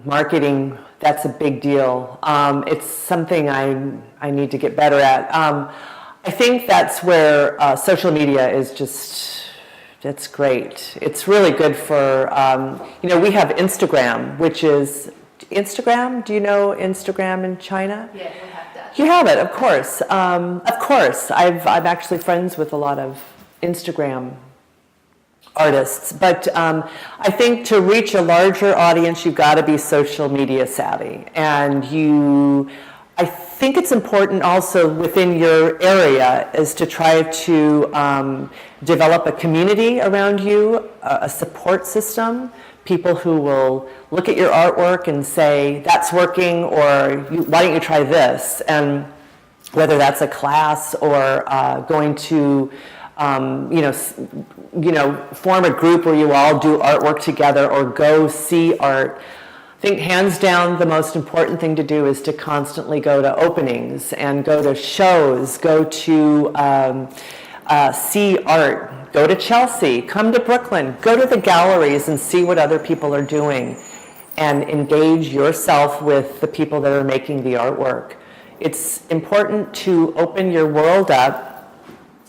Marketing, that's a big deal. It's something I need to get better at. I think that's where social media is just, it's great. It's really good for, we have Instagram, which is, Instagram? Do you know Instagram in China? Yeah, we have that. You have it, of course. Of course. I'm actually friends with a lot of Instagram artists, but I think to reach a larger audience, you've got to be social media savvy. And I think it's important also within your area is to try to develop a community around you, a support system, people who will look at your artwork and say, that's working, or why don't you try this? And whether that's a class or going to form a group where you all do artwork together or go see art. I think hands down the most important thing to do is to constantly go to openings and go to shows, go to see art, go to Chelsea, come to Brooklyn, go to the galleries and see what other people are doing and engage yourself with the people that are making the artwork. It's important to open your world up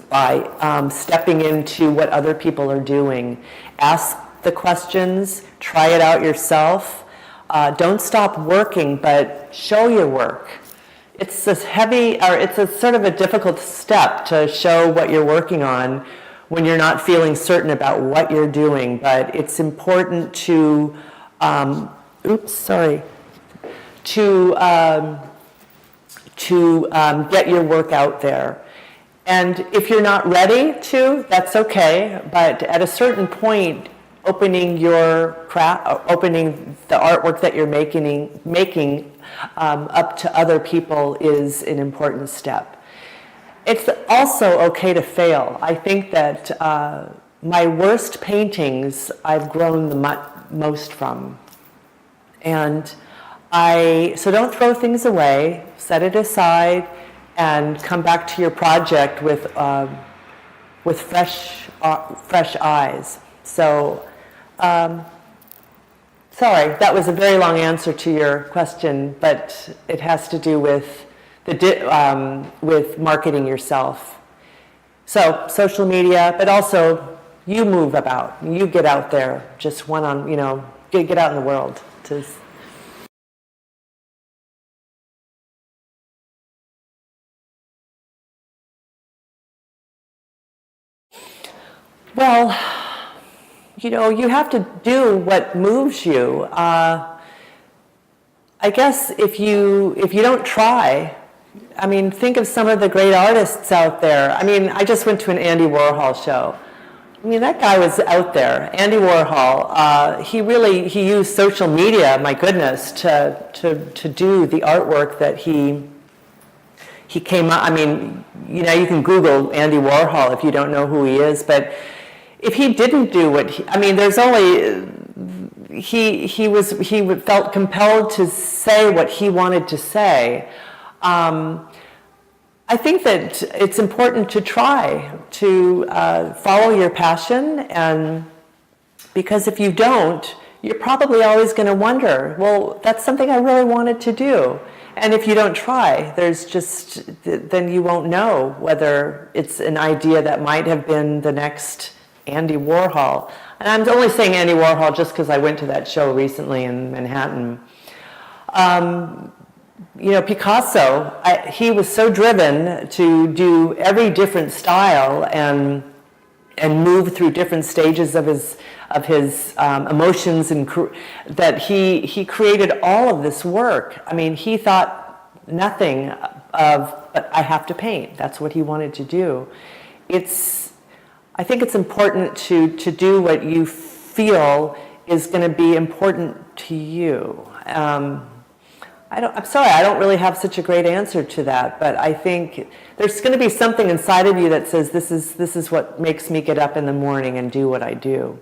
by stepping into what other people are doing. Ask the questions, try it out yourself. Don't stop working, but show your work. It's a sort of a difficult step to show what you're working on when you're not feeling certain about what you're doing, but it's important to, get your work out there. And if you're not ready to, that's okay, but at a certain point, opening your craft, opening the artwork that you're making up to other people is an important step. It's also okay to fail. I think that my worst paintings I've grown the most from. And so don't throw things away, set it aside, and come back to your project with fresh eyes. So, sorry, that was a very long answer to your question, but it has to do with with marketing yourself. So, social media, but also you move about, you get out there, just get out in the world. Well, you have to do what moves you. I guess if you don't try, think of some of the great artists out there. I just went to an Andy Warhol show. That guy was out there. Andy Warhol, he used social media, my goodness, to do the artwork that he came up. You can Google Andy Warhol if you don't know who he is, but if he didn't do what he felt compelled to say what he wanted to say. I think that it's important to try to follow your passion, and because if you don't, you're probably always going to wonder, well, that's something I really wanted to do. And if you don't try, then you won't know whether it's an idea that might have been the next Andy Warhol. And I'm only saying Andy Warhol just because I went to that show recently in Manhattan. Picasso, he was so driven to do every different style and move through different stages of his emotions, and that he created all of this work. He thought nothing of, but I have to paint. That's what he wanted to do. I think it's important to do what you feel is going to be important to you. I'm sorry, I don't really have such a great answer to that, but I think there's going to be something inside of you that says, this is what makes me get up in the morning and do what I do.